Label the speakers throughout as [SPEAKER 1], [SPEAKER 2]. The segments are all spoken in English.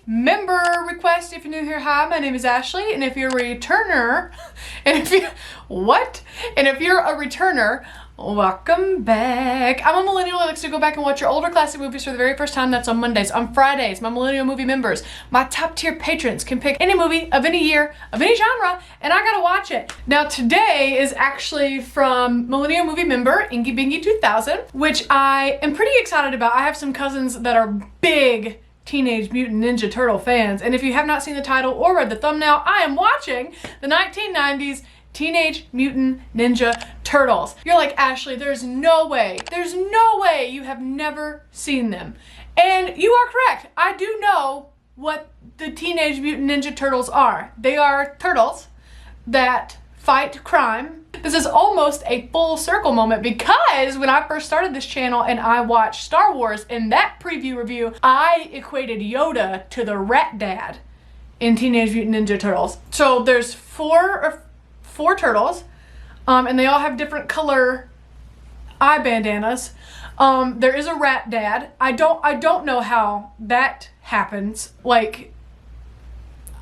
[SPEAKER 1] member request. If you're new here, hi, my name is Ashleigh, and if you're a returner, and if you and if you're a returner, welcome back. I'm a millennial that likes to go back and watch your older classic movies for the very first time. That's on Mondays. On Fridays, my millennial movie members, my top tier patrons, can pick any movie of any year, of any genre, and I gotta watch it. Now today is actually from millennial movie member Ingy Bingy 2000, which I am pretty excited about. I have some cousins that are big Teenage Mutant Ninja Turtle fans, and if you have not seen the title or read the thumbnail, I am watching the 1990s Teenage Mutant Ninja Turtles. You're like, Ashleigh, there's no way you have never seen them. And you are correct. I do know what the Teenage Mutant Ninja Turtles are. They are turtles that fight crime. This is almost a full circle moment because when I first started this channel and I watched Star Wars, in that preview review, I equated Yoda to the Rat Dad in Teenage Mutant Ninja Turtles. So there's four turtles, and they all have different color eye bandanas. There is a Rat Dad. I don't know how that happens. Like,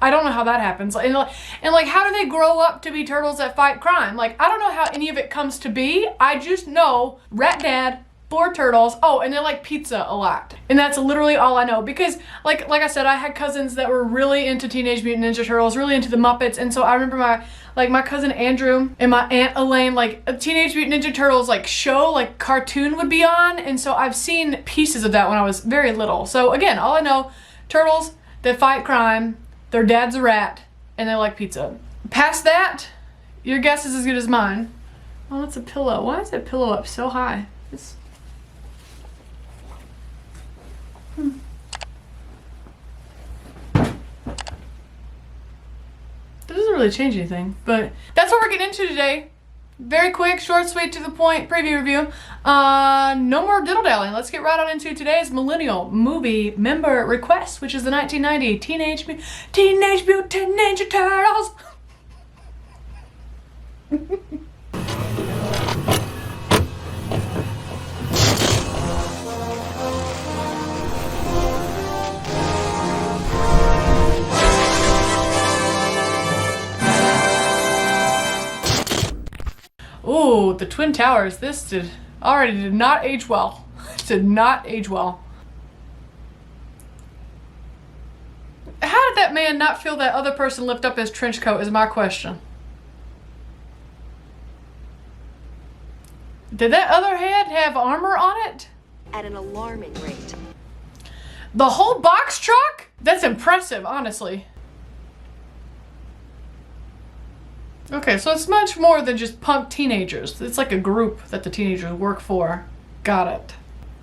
[SPEAKER 1] I don't know how that happens. And like, how do they grow up to be turtles that fight crime? Like, I don't know how any of it comes to be. I just know Rat Dad, 4 turtles. Oh, and they like pizza a lot. And that's literally all I know. Because like I said, I had cousins that were really into Teenage Mutant Ninja Turtles, really into the Muppets. And so I remember my cousin Andrew and my Aunt Elaine, like a Teenage Mutant Ninja Turtles like show, like cartoon would be on. And so I've seen pieces of that when I was very little. So again, all I know, turtles that fight crime, their dad's a rat, and they like pizza. Past that, your guess is as good as mine. Oh, that's a pillow. Why is that pillow up so high? This doesn't really change anything, but that's what we're getting into today. Very quick, short, sweet, to the point preview review. No more diddle-dallying. Let's get right on into today's millennial movie member request, which is the 1990 Teenage Mutant Ninja Turtles. Ooh, the Twin Towers. This did not age well. Did not age well. How did that man not feel that other person lift up his trench coat is my question. Did that other head have armor on it?
[SPEAKER 2] At an alarming rate.
[SPEAKER 1] The whole box truck? That's impressive, honestly. Okay, so it's much more than just punk teenagers. It's like a group that the teenagers work for. Got it.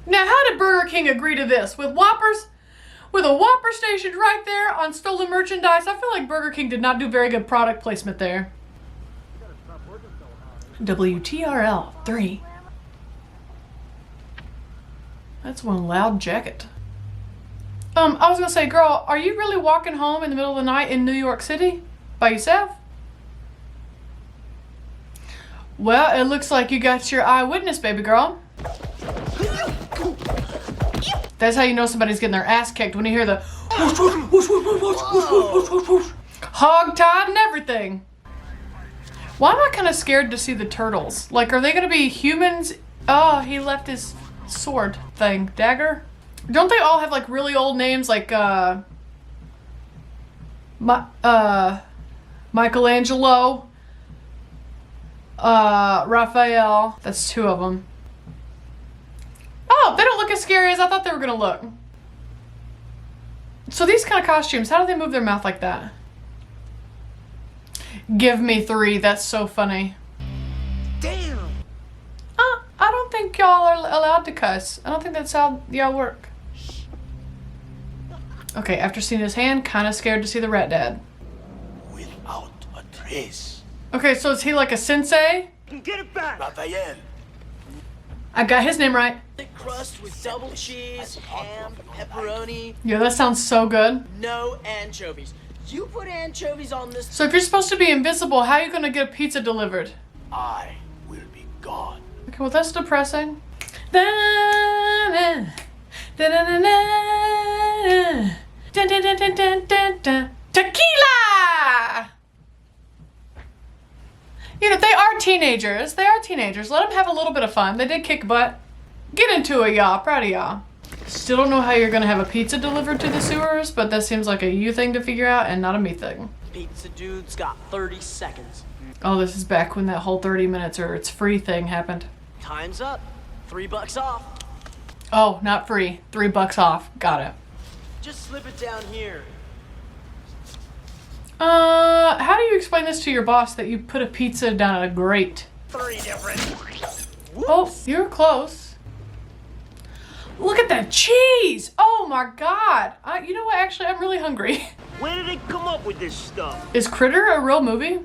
[SPEAKER 1] Now, how did Burger King agree to this? With Whoppers? With a Whopper stationed right there on stolen merchandise? I feel like Burger King did not do very good product placement there. WTRL 3. That's one loud jacket. I was gonna say, girl, are you really walking home in the middle of the night in New York City? By yourself? Well, it looks like you got your eyewitness, baby girl. That's how you know somebody's getting their ass kicked, when you hear the hog tied and everything. Why am I kind of scared to see the turtles? Like, are they gonna be humans? Oh, he left his sword thing. Dagger? Don't they all have like really old names, like Michelangelo? Raphael. That's 2 of them. Oh, they don't look as scary as I thought they were gonna look. So these kind of costumes, how do they move their mouth like that? Give me 3. That's so funny.
[SPEAKER 2] Damn.
[SPEAKER 1] I don't think y'all are allowed to cuss. I don't think that's how y'all work. Okay, after seeing his hand, kind of scared to see the Rat Dad.
[SPEAKER 3] Without a trace.
[SPEAKER 1] Okay, so is he like a sensei?
[SPEAKER 2] Get it back.
[SPEAKER 3] Raphael.
[SPEAKER 1] I got his name right.
[SPEAKER 2] Thick crust with double cheese, ham, pepperoni.
[SPEAKER 1] Yeah, that sounds so good.
[SPEAKER 2] No anchovies. You put anchovies on this.
[SPEAKER 1] So if you're supposed to be invisible, how are you gonna get a pizza delivered?
[SPEAKER 3] I will be gone.
[SPEAKER 1] Okay, well that's depressing. Da-na, da-na-na-na, da-na-na-na, da-na-na-na, dun, dun, dun, dun. Tequila! You know, they are teenagers. They are teenagers. Let them have a little bit of fun. They did kick butt. Get into it, y'all. Proud of y'all. Still don't know how you're gonna have a pizza delivered to the sewers, but that seems like a you thing to figure out and not a me thing.
[SPEAKER 2] Pizza dude's got 30 seconds.
[SPEAKER 1] Oh, this is back when that whole 30 minutes or it's free thing happened.
[SPEAKER 2] Time's up. $3 off.
[SPEAKER 1] Oh, not free. $3 off. Got it.
[SPEAKER 2] Just slip it down here.
[SPEAKER 1] How do you explain this to your boss that you put a pizza down a grate?
[SPEAKER 2] 3 different.
[SPEAKER 1] Oh, you're close. Look at that cheese! Oh my god! You know what? Actually, I'm really hungry.
[SPEAKER 4] Where did they come up with this stuff?
[SPEAKER 1] Is Critter a real movie?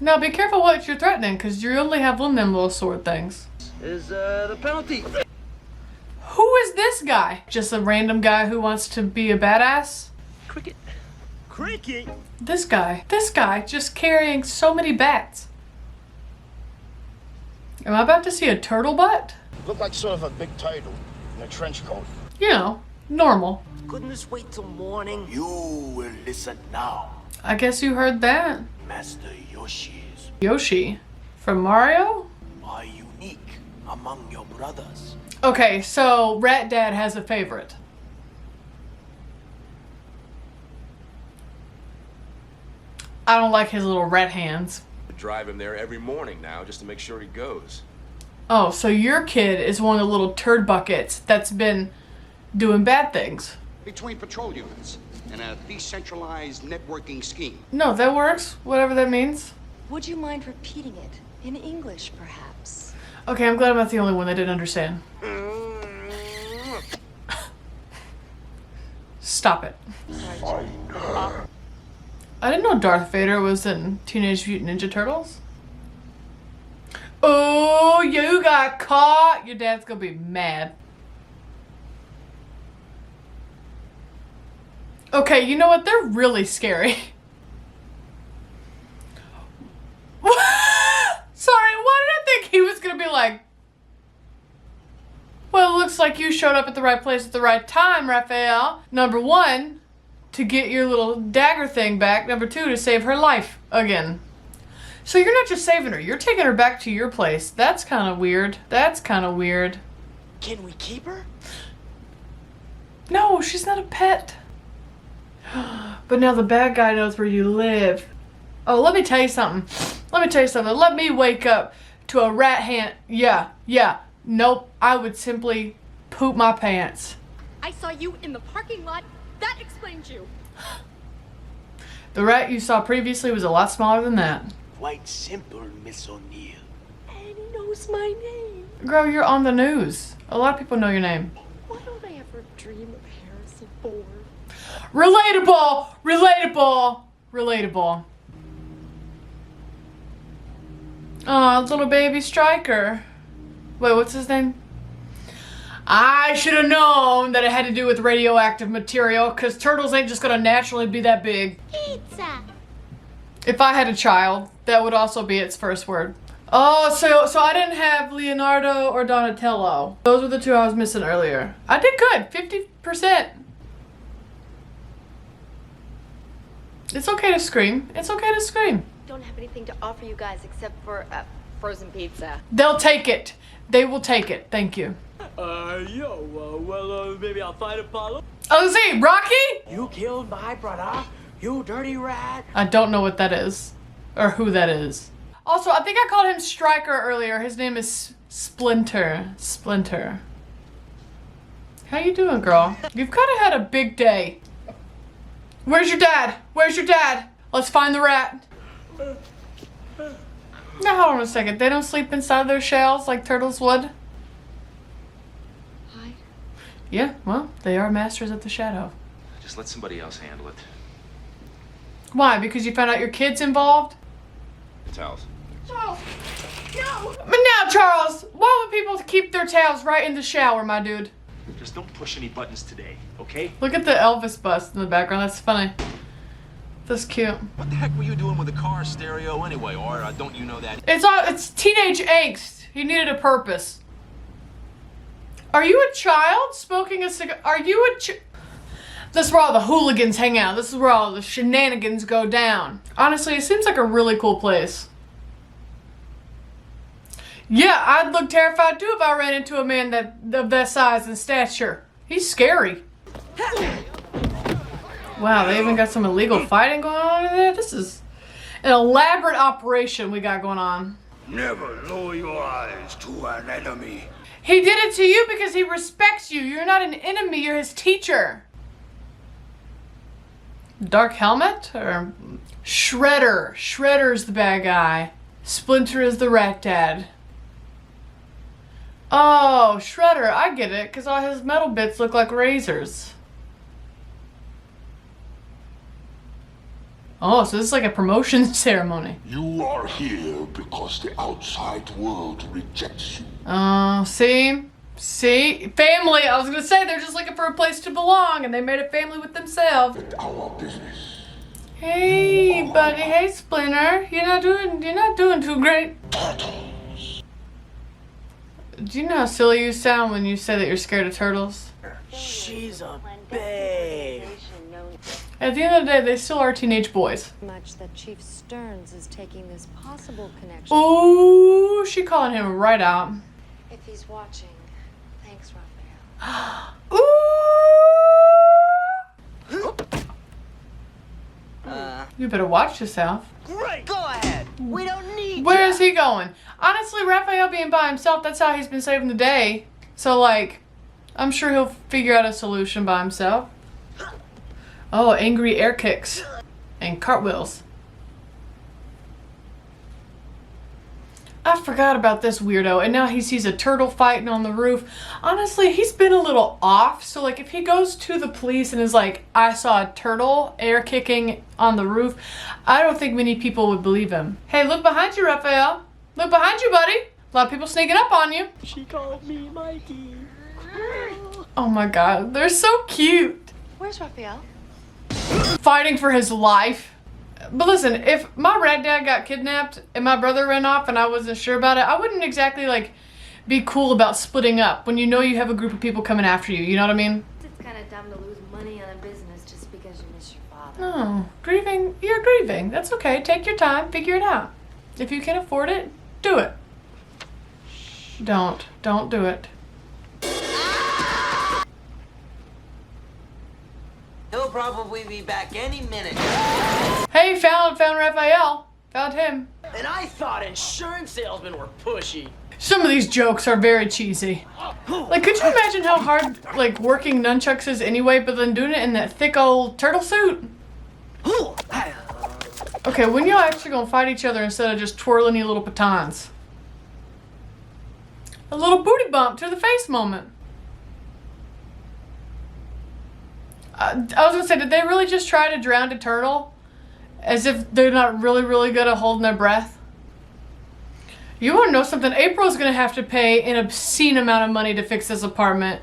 [SPEAKER 1] Now, be careful what you're threatening, because you only have one of them little sword things.
[SPEAKER 4] Is the penalty?
[SPEAKER 1] Who is this guy? Just a random guy who wants to be a badass?
[SPEAKER 4] Cricket. Cricket?
[SPEAKER 1] This guy, just carrying so many bats. Am I about to see a turtle butt?
[SPEAKER 5] Looked like sort of a big turtle in a trench coat.
[SPEAKER 1] You know, normal.
[SPEAKER 2] Couldn't this wait till morning?
[SPEAKER 3] You will listen now.
[SPEAKER 1] I guess you heard that.
[SPEAKER 3] Master Yoshi's
[SPEAKER 1] Yoshi. From Mario?
[SPEAKER 3] are unique among your brothers.
[SPEAKER 1] Okay, so Rat Dad has a favorite. I don't like his little rat hands.
[SPEAKER 6] Drive him there every morning now just to make sure he goes.
[SPEAKER 1] Oh, so your kid is one of the little turd buckets that's been doing bad things.
[SPEAKER 7] Between patrol units in a decentralized networking scheme.
[SPEAKER 1] No, that works. Whatever that means.
[SPEAKER 8] Would you mind repeating it in English, perhaps?
[SPEAKER 1] Okay, I'm glad I'm not the only one that didn't understand. Stop it. I didn't know Darth Vader was in Teenage Mutant Ninja Turtles. Oh, you got caught. Your dad's gonna be mad. Okay, you know what? They're really scary. Sorry, why did I think he was gonna be like, well, it looks like you showed up at the right place at the right time, Raphael. Number one, to get your little dagger thing back. Number two, to save her life again. So you're not just saving her, you're taking her back to your place. That's kind of weird. That's kind of weird.
[SPEAKER 2] Can we keep her?
[SPEAKER 1] No, she's not a pet. But now the bad guy knows where you live. Oh, let me tell you something. Let me wake up to a rat hand. Yeah. Nope, I would simply poop my pants.
[SPEAKER 9] I saw you in the parking lot. That explains you.
[SPEAKER 1] The rat you saw previously was a lot smaller than that.
[SPEAKER 3] Quite simple, Miss O'Neill.
[SPEAKER 9] And he knows my name.
[SPEAKER 1] Girl, you're on the news. A lot of people know your name.
[SPEAKER 9] Why don't I ever dream of Harrison Ford? Relatable. Aw, little baby Striker. Wait, what's his name? I should have known that it had to do with radioactive material, because turtles ain't just gonna naturally be that big. Pizza.
[SPEAKER 1] If I had a child, that would also be its first word. Oh, so I didn't have Leonardo or Donatello. Those were the two I was missing earlier. I did good, 50%. It's okay to scream.
[SPEAKER 8] Don't have anything to offer you guys except for frozen pizza.
[SPEAKER 1] They'll take it. They will take it. Thank you.
[SPEAKER 2] Maybe I'll fight Apollo.
[SPEAKER 1] Oh, see, Rocky?
[SPEAKER 2] You killed my brother, you dirty rat.
[SPEAKER 1] I don't know what that is. Or who that is. Also, I think I called him Striker earlier. His name is Splinter. How you doing, girl? You've kind of had a big day. Where's your dad? Let's find the rat. Now, hold on a second. They don't sleep inside their shells like turtles would?
[SPEAKER 8] Hi.
[SPEAKER 1] Yeah, well, they are masters of the shadow.
[SPEAKER 6] Just let somebody else handle it.
[SPEAKER 1] Why? Because you found out your kid's involved?
[SPEAKER 6] The towels.
[SPEAKER 9] Oh, no.
[SPEAKER 1] But now, Charles, why would people keep their towels right in the shower, my dude?
[SPEAKER 4] Just don't push any buttons today, okay?
[SPEAKER 1] Look at the Elvis bust in the background. That's funny. That's cute.
[SPEAKER 10] What the heck were you doing with the car stereo anyway? Or don't you know that?
[SPEAKER 1] It's teenage angst. He needed a purpose. Are you a child smoking a cigar? Are you a
[SPEAKER 9] This is where all the hooligans hang out. This is where all the shenanigans go down. Honestly, it seems like a really cool place. Yeah, I'd look terrified too if I ran into a man of that size and stature. He's scary. Wow, they even got some illegal fighting going on over there. This is an elaborate operation we got going on.
[SPEAKER 3] Never lower your eyes to an enemy.
[SPEAKER 9] He did it to you because he respects you. You're not an enemy, you're his teacher. Dark Helmet or Shredder? Shredder's the bad guy. Splinter is the rat dad. Oh, Shredder, I get it, because all his metal bits look like razors. Oh, so this is like a promotion ceremony.
[SPEAKER 3] You are here because the outside world rejects you.
[SPEAKER 9] See? Family! I was gonna say, they're just looking for a place to belong, and they made a family with themselves.
[SPEAKER 3] It's our business.
[SPEAKER 9] Hey, buddy. Hey, Splinter. You're not doing too great.
[SPEAKER 3] Turtles.
[SPEAKER 9] Do you know how silly you sound when you say that you're scared of turtles?
[SPEAKER 2] She's a babe.
[SPEAKER 9] At the end of the day, they still are teenage boys.
[SPEAKER 11] Much that Chief Stearns is taking this possible connection.
[SPEAKER 9] Ooh, she calling him right out.
[SPEAKER 11] If he's watching, thanks, Raphael.
[SPEAKER 9] Ooh! You better watch yourself.
[SPEAKER 2] Great. Go ahead. We don't need
[SPEAKER 9] Where
[SPEAKER 2] ya.
[SPEAKER 9] is he going? Honestly, Raphael being by himself, that's how he's been saving the day. So, like, I'm sure he'll figure out a solution by himself. Oh, angry air kicks. And cartwheels. I forgot about this weirdo, and now he sees a turtle fighting on the roof. Honestly, he's been a little off, so like if he goes to the police and is like, I saw a turtle air kicking on the roof, I don't think many people would believe him. Hey, look behind you, Raphael. Look behind you, buddy. A lot of people sneaking up on you.
[SPEAKER 2] She called me Mikey.
[SPEAKER 9] Oh my god, they're so cute.
[SPEAKER 11] Where's Raphael?
[SPEAKER 9] Fighting for his life. But listen, if my rat dad got kidnapped and my brother ran off and I wasn't sure about it, I wouldn't exactly like be cool about splitting up when you know you have a group of people coming after you, you know what I mean?
[SPEAKER 8] It's kind of dumb to lose money on a business just because you miss your father.
[SPEAKER 9] Oh, grieving, you're grieving. That's okay, take your time, figure it out. If you can afford it, do it. Don't do it.
[SPEAKER 2] He'll probably be back any minute.
[SPEAKER 9] Hey, found Raphael. Found him.
[SPEAKER 2] And I thought insurance salesmen were pushy.
[SPEAKER 9] Some of these jokes are very cheesy. Like, could you imagine how hard, like, working nunchucks is anyway, but then doing it in that thick old turtle suit? Okay, when y'all actually gonna fight each other instead of just twirling your little batons? A little booty bump to the face moment. I was gonna say, did they really just try to drown a turtle? As if they're not really good at holding their breath? You wanna know something? April's gonna have to pay an obscene amount of money to fix this apartment.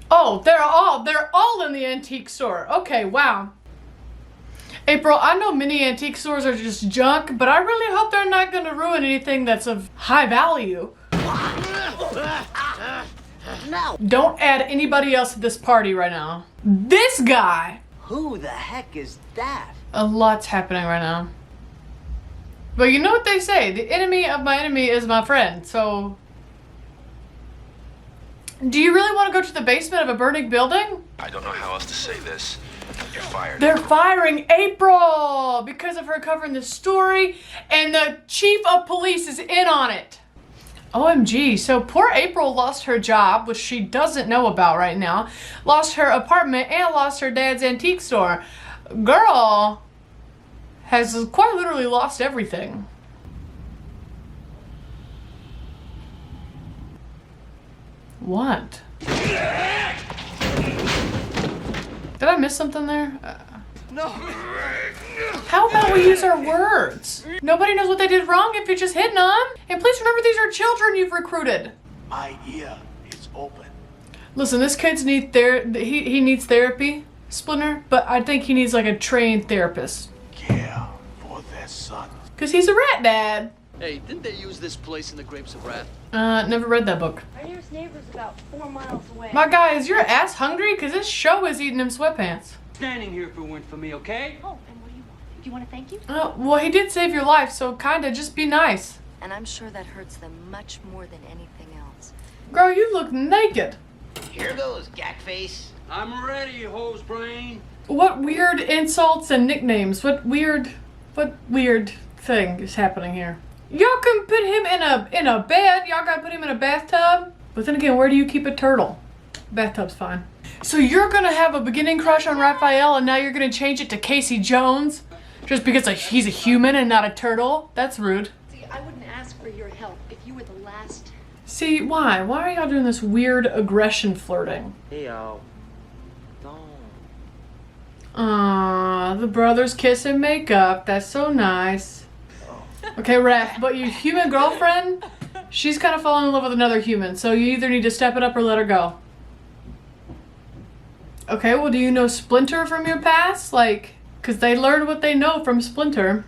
[SPEAKER 9] Oh, they're all in the antique store. Okay, wow. April, I know many antique stores are just junk, but I really hope they're not gonna ruin anything that's of high value.
[SPEAKER 2] No.
[SPEAKER 9] Don't add anybody else to this party right now. This guy!
[SPEAKER 2] Who the heck is that?
[SPEAKER 9] A lot's happening right now. But you know what they say, the enemy of my enemy is my friend, so... Do you really want to go to the basement of a burning building?
[SPEAKER 6] I don't know how else to say this. You're fired.
[SPEAKER 9] They're firing April because of her covering the story, and the chief of police is in on it. OMG, so poor April lost her job, which she doesn't know about right now, lost her apartment, and lost her dad's antique store. Girl has quite literally lost everything. What? Did I miss something there?
[SPEAKER 2] No.
[SPEAKER 9] How about we use our words? Nobody knows what they did wrong if you're just hitting on them. And please remember, these are children you've recruited.
[SPEAKER 3] My ear is open.
[SPEAKER 9] Listen, this kid's he needs therapy, Splinter, but I think he needs like a trained therapist.
[SPEAKER 3] Care for their son.
[SPEAKER 9] Cause he's a rat dad.
[SPEAKER 12] Hey, didn't they use this place in the Grapes of Wrath?
[SPEAKER 9] Never read that book.
[SPEAKER 11] Are you neighbor's about 4 miles away.
[SPEAKER 9] My guy, is your ass hungry? Because this show is eating them sweatpants.
[SPEAKER 4] Standing here if it weren't for me, okay?
[SPEAKER 11] Oh, and what do you want? Do you want to thank you?
[SPEAKER 9] Well, he did save your life, so kinda just be nice.
[SPEAKER 11] And I'm sure that hurts them much more than anything else.
[SPEAKER 9] Girl, you look naked.
[SPEAKER 2] Here goes, Gackface.
[SPEAKER 4] I'm ready, hose brain.
[SPEAKER 9] What weird insults and nicknames? What weird thing is happening here? Y'all can put him in a bed. Y'all gotta put him in a bathtub. But then again, where do you keep a turtle? Bathtub's fine. So you're gonna have a beginning crush on Raphael, and now you're gonna change it to Casey Jones, just because he's a human and not a turtle? That's rude.
[SPEAKER 11] See, I wouldn't ask for your help if you were the last.
[SPEAKER 9] See, why? Why are y'all doing this weird aggression flirting?
[SPEAKER 4] Hey, don't.
[SPEAKER 9] Aww, the brothers kiss and make up. That's so nice. Okay, Raph, but your human girlfriend, she's kind of falling in love with another human, so you either need to step it up or let her go. Okay, well, do you know Splinter from your past? Like, because they learned what they know from Splinter.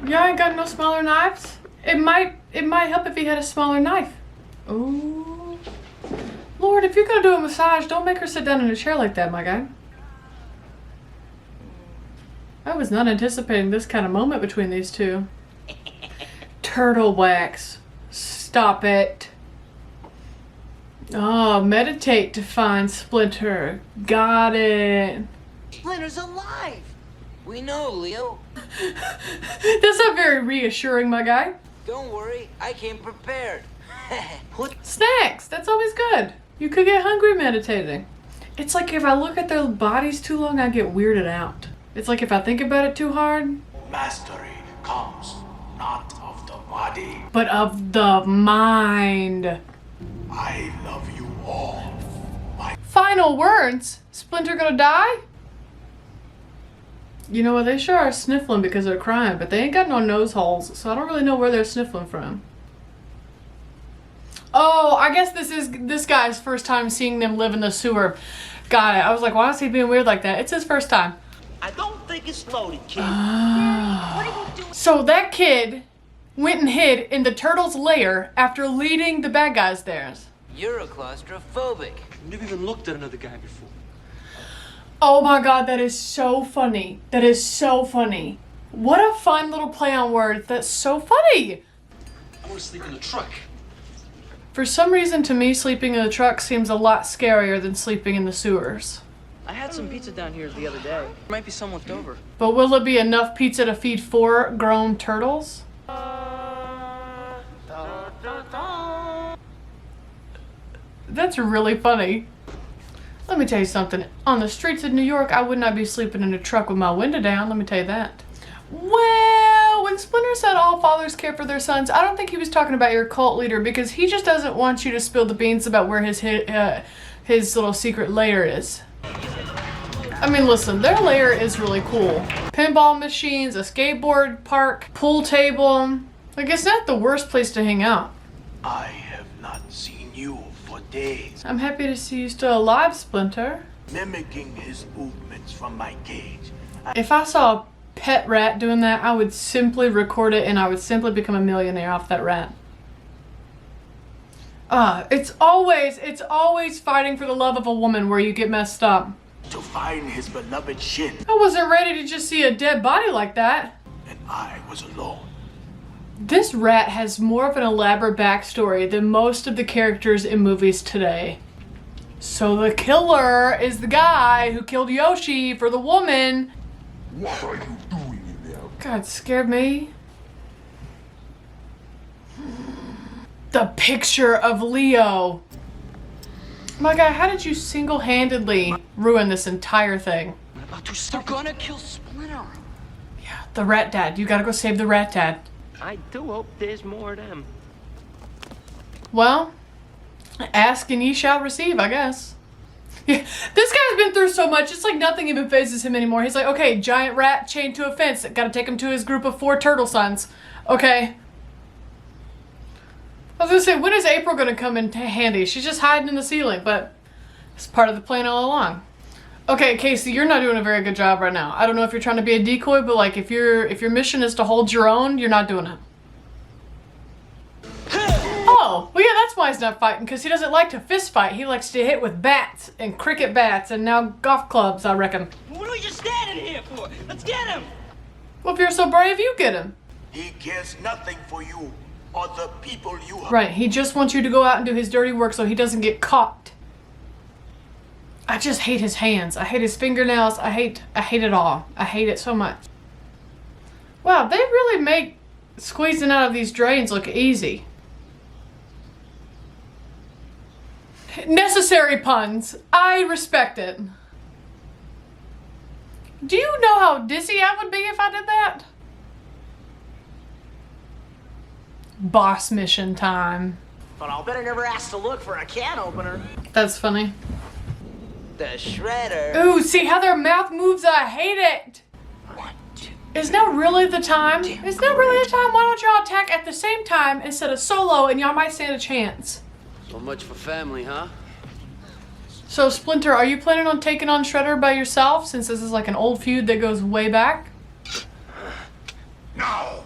[SPEAKER 9] Yeah, I ain't got no smaller knives. It might help if he had a smaller knife. Ooh. Lord, if you're gonna do a massage, don't make her sit down in a chair like that, my guy. I was not anticipating this kind of moment between these two. Turtle wax. Stop it. Oh, meditate to find Splinter. Got it.
[SPEAKER 2] Splinter's alive. We know, Leo.
[SPEAKER 9] That's not very reassuring, my guy.
[SPEAKER 2] Don't worry, I came prepared.
[SPEAKER 9] Snacks. That's always good. You could get hungry meditating. It's like if I look at their bodies too long, I get weirded out. It's like if I think about it too hard.
[SPEAKER 3] Mastery comes not of the body.
[SPEAKER 9] But of the mind.
[SPEAKER 3] I love you all.
[SPEAKER 9] Final words? Splinter gonna die? You know what, they sure are sniffling because they're crying, but they ain't got no nose holes, so I don't really know where they're sniffling from. Oh, I guess this is this guy's first time seeing them live in the sewer. Got it. I was like, why is he being weird like that? It's his first time.
[SPEAKER 4] I don't think it's loaded, kid.
[SPEAKER 11] What are you doing?
[SPEAKER 9] So that kid went and hid in the turtle's lair after leading the bad guys there.
[SPEAKER 2] You're a claustrophobic.
[SPEAKER 4] I've never even looked at another guy before.
[SPEAKER 9] Oh my god, that is so funny. That is so funny. What a fun little play on words. That's so funny.
[SPEAKER 4] I want to sleep in the truck.
[SPEAKER 9] For some reason, to me, sleeping in the truck seems a lot scarier than sleeping in the sewers.
[SPEAKER 2] I had some pizza down here the other day. There might be some left over.
[SPEAKER 9] But will it be enough pizza to feed 4 grown turtles? That's really funny. Let me tell you something. On the streets of New York, I would not be sleeping in a truck with my window down. Let me tell you that. Well, when Splinter said all fathers care for their sons, I don't think he was talking about your cult leader, because he just doesn't want you to spill the beans about where his little secret lair is. I mean, listen, their lair is really cool. Pinball machines, a skateboard park, pool table. Like, it's not the worst place to hang out.
[SPEAKER 3] I have not seen you for days.
[SPEAKER 9] I'm happy to see you still alive, Splinter.
[SPEAKER 3] Mimicking his movements from my cage.
[SPEAKER 9] If I saw a pet rat doing that, I would simply record it and I would simply become a millionaire off that rat. It's always fighting for the love of a woman where you get messed up.
[SPEAKER 3] To find his beloved shin.
[SPEAKER 9] I wasn't ready to just see a dead body like that.
[SPEAKER 3] And I was alone.
[SPEAKER 9] This rat has more of an elaborate backstory than most of the characters in movies today. So the killer is the guy who killed Yoshi for the woman.
[SPEAKER 3] What are you doing in there?
[SPEAKER 9] God, it scared me. The picture of Leo. My guy, how did you single-handedly ruin this entire thing?
[SPEAKER 2] They're gonna kill Splinter.
[SPEAKER 9] Yeah, the rat dad. You gotta go save the rat dad.
[SPEAKER 4] I do hope there's more of them.
[SPEAKER 9] Well, ask and ye shall receive, I guess. Yeah, this guy's been through so much, it's like nothing even phases him anymore. He's like, okay, giant rat chained to a fence. Gotta take him to his group of 4 turtle sons. Okay. I was gonna say, when is April gonna come in handy? She's just hiding in the ceiling, but it's part of the plan all along. Okay, Casey, you're not doing a very good job right now. I don't know if you're trying to be a decoy, but like if your mission is to hold your own, you're not doing it. Oh, Oh, well, yeah, that's why he's not fighting, because he doesn't like to fist fight. He likes to hit with bats and cricket bats and now golf clubs, I reckon.
[SPEAKER 2] What are we just standing here for? Let's get him!
[SPEAKER 9] Well, if you're so brave, you get him.
[SPEAKER 3] He cares nothing for you or the people you have.
[SPEAKER 9] Right, he just wants you to go out and do his dirty work so he doesn't get caught. I just hate his hands. I hate his fingernails. I hate it all. I hate it so much. Wow, they really make squeezing out of these drains look easy. Necessary puns. I respect it. Do you know how dizzy I would be if I did that? Boss mission time.
[SPEAKER 2] But I'll bet I never asked to look for a can opener.
[SPEAKER 9] That's funny.
[SPEAKER 2] The shredder.
[SPEAKER 9] Ooh, see how their mouth moves? I hate it. Is now really the time? Is now really the time? Why don't y'all attack at the same time instead of solo and y'all might stand a chance?
[SPEAKER 12] So much for family, huh?
[SPEAKER 9] So Splinter, are you planning on taking on Shredder by yourself since this is like an old feud that goes way back?
[SPEAKER 3] No.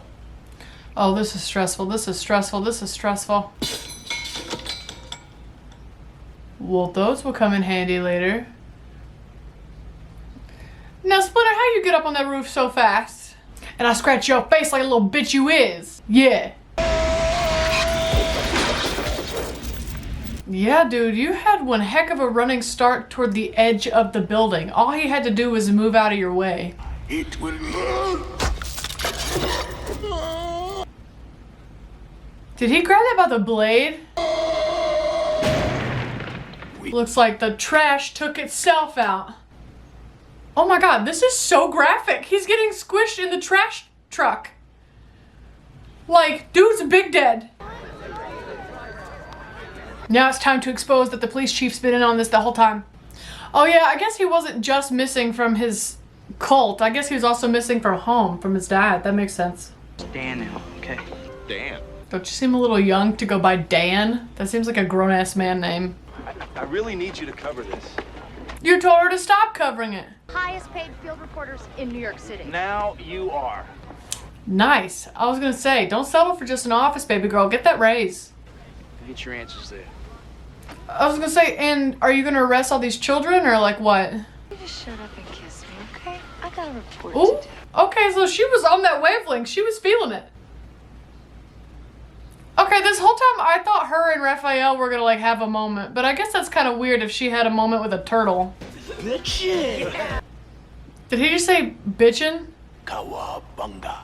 [SPEAKER 9] Oh, this is stressful. This is stressful. This is stressful. Well, those will come in handy later. Now, Splinter, how you get up on that roof so fast? And I scratch your face like a little bitch you is. Yeah. Yeah, dude, you had one heck of a running start toward the edge of the building. All he had to do was move out of your way.
[SPEAKER 3] It will.
[SPEAKER 9] Did he grab that by the blade? Looks like the trash took itself out. Oh my god, this is so graphic. He's getting squished in the trash truck. Like, dude's big dead. Now it's time to expose that the police chief's been in on this the whole time. Oh yeah, I guess he wasn't just missing from his cult. I guess he was also missing from home, from his dad. That makes sense.
[SPEAKER 2] Dan now, okay?
[SPEAKER 6] Dan.
[SPEAKER 9] Don't you seem a little young to go by Dan? That seems like a grown-ass man name.
[SPEAKER 10] I really need you to cover this.
[SPEAKER 9] You told her to stop covering it.
[SPEAKER 11] Highest paid field reporters in New York City.
[SPEAKER 10] Now you are.
[SPEAKER 9] Nice. I was gonna say, don't settle for just an office, baby girl. Get that raise.
[SPEAKER 10] Get your answers there.
[SPEAKER 9] I was gonna say, and are you gonna arrest all these children or like what?
[SPEAKER 11] You just shut up and kiss me, okay? I got a report
[SPEAKER 9] Ooh.
[SPEAKER 11] to do.
[SPEAKER 9] Okay, so she was on that wavelength. She was feeling it. Okay, this whole time I thought her and Raphael were gonna like have a moment, but I guess that's kind of weird if she had a moment with a turtle.
[SPEAKER 2] Bitchin'.
[SPEAKER 9] Did he just say bitchin'?
[SPEAKER 3] Kawabunga.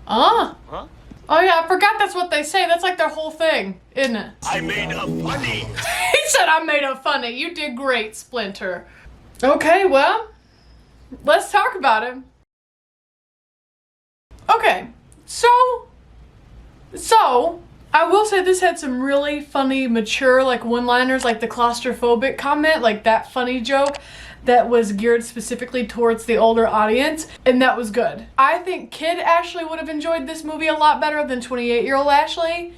[SPEAKER 9] Huh?
[SPEAKER 10] Huh?
[SPEAKER 9] Oh yeah, I forgot that's what they say. That's like their whole thing, isn't it?
[SPEAKER 3] I made her funny.
[SPEAKER 9] He said I made it funny. You did great, Splinter. Okay, well, let's talk about him. Okay, so I will say this had some really funny, mature, like one-liners, like the claustrophobic comment, like that funny joke that was geared specifically towards the older audience, and that was good. I think kid Ashleigh would have enjoyed this movie a lot better than 28-year-old Ashleigh,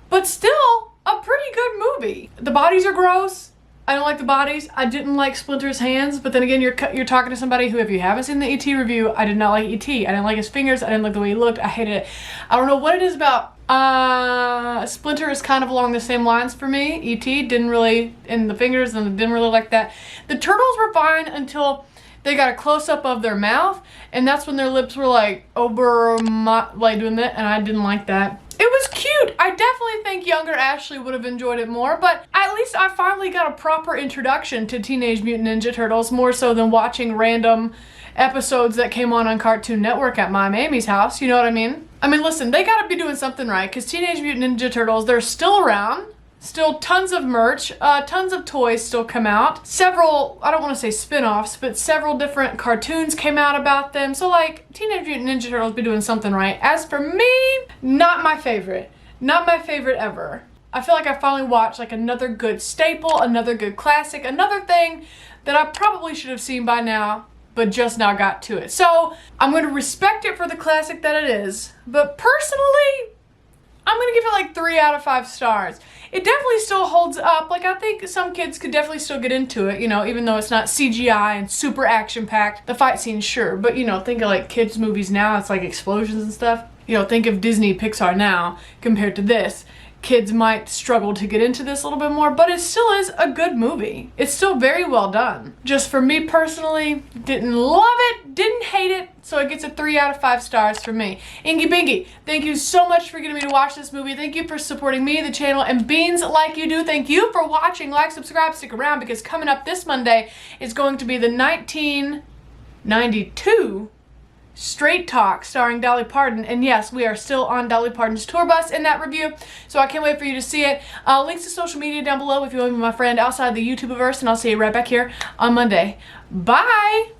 [SPEAKER 9] but still a pretty good movie. The bodies are gross. I don't like the bodies. I didn't like Splinter's hands, but then again, you're talking to somebody who, if you haven't seen the E.T. review, I did not like E.T. I didn't like his fingers. I didn't like the way he looked. I hated it. I don't know what it is about. Splinter is kind of along the same lines for me. E.T. didn't really, in the fingers, and didn't really like that. The turtles were fine until they got a close-up of their mouth, and that's when their lips were like like doing that, and I didn't like that. It was cute. I definitely think younger Ashleigh would have enjoyed it more, but at least I finally got a proper introduction to Teenage Mutant Ninja Turtles, more so than watching random episodes that came on Cartoon Network at my Mamie's house, you know what I mean? I mean, listen, they gotta be doing something right, because Teenage Mutant Ninja Turtles, they're still around. Still tons of merch, tons of toys still come out. Several, I don't want to say spin-offs, but several different cartoons came out about them. So like, Teenage Mutant Ninja Turtles be doing something right. As for me, not my favorite. Not my favorite ever. I feel like I finally watched like another good staple, another good classic, another thing that I probably should have seen by now, but just now got to it. So, I'm going to respect it for the classic that it is, but personally, I'm gonna give it like 3 out of 5 stars. It definitely still holds up. Like, I think some kids could definitely still get into it, you know, even though it's not CGI and super action-packed. The fight scenes, sure, but you know, think of like kids' movies now, it's like explosions and stuff. You know, think of Disney, Pixar now compared to this.
[SPEAKER 1] kids might struggle to get into this a little bit more, but it still is a good movie. It's still very well done. Just for me personally, didn't love it, didn't hate it, so it gets a 3 out of 5 stars for me. Ingy Bingy, thank you so much for getting me to watch this movie. Thank you for supporting me, the channel, and Beans like you do. Thank you for watching. Like, subscribe, stick around, because coming up this Monday is going to be the 1992 Straight Talk starring Dolly Parton, and yes, we are still on Dolly Parton's tour bus in that review, so I can't wait for you to see it. Links to social media down below if you want to be my friend outside the YouTubeverse, and I'll see you right back here on Monday. Bye!